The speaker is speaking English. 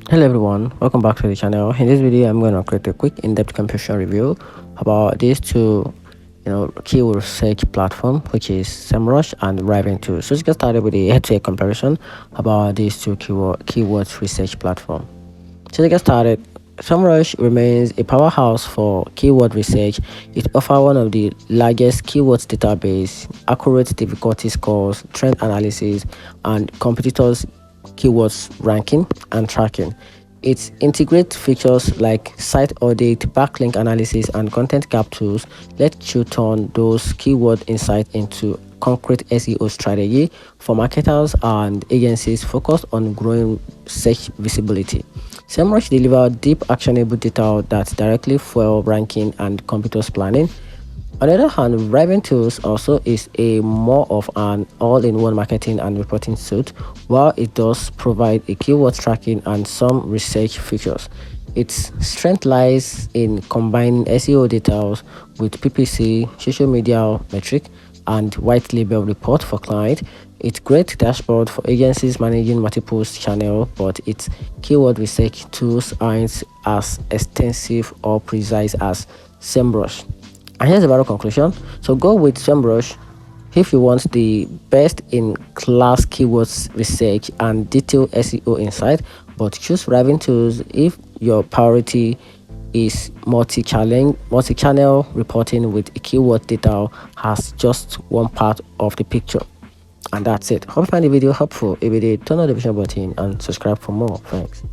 Hello everyone, welcome back to the channel. In this video I'm going to create a quick in-depth comparison review about these two keyword search platform, which is Semrush and Raven2. So let's get started with a head-to-head comparison about these two keyword research platform. So to get started, Semrush remains a powerhouse for keyword research. It offers one of the largest keywords database, accurate difficulty scores, trend analysis, and competitors' keywords ranking and tracking. It integrates features like site audit, backlink analysis, and content gap tools. Let you turn those keyword insights into concrete SEO strategy for marketers and agencies focused on growing search visibility. Semrush delivers deep actionable data that directly fuel ranking and competitors planning. On the other hand, Raven Tools also is a more of an all-in-one marketing and reporting suite. While it does provide a keyword tracking and some research features, its strength lies in combining SEO data with PPC, social media metric, and white label report for client. It's great dashboard for agencies managing multiple channels, but its keyword research tools aren't as extensive or precise as Semrush. And here's the overall conclusion. So go with Semrush if you want the best in class keywords research and detailed SEO insight, but choose Raven Tools if your priority is multi-channel reporting with keyword data has just one part of the picture. And that's it. Hope you find the video helpful. If you did, turn on the notification button and subscribe for more. Thanks.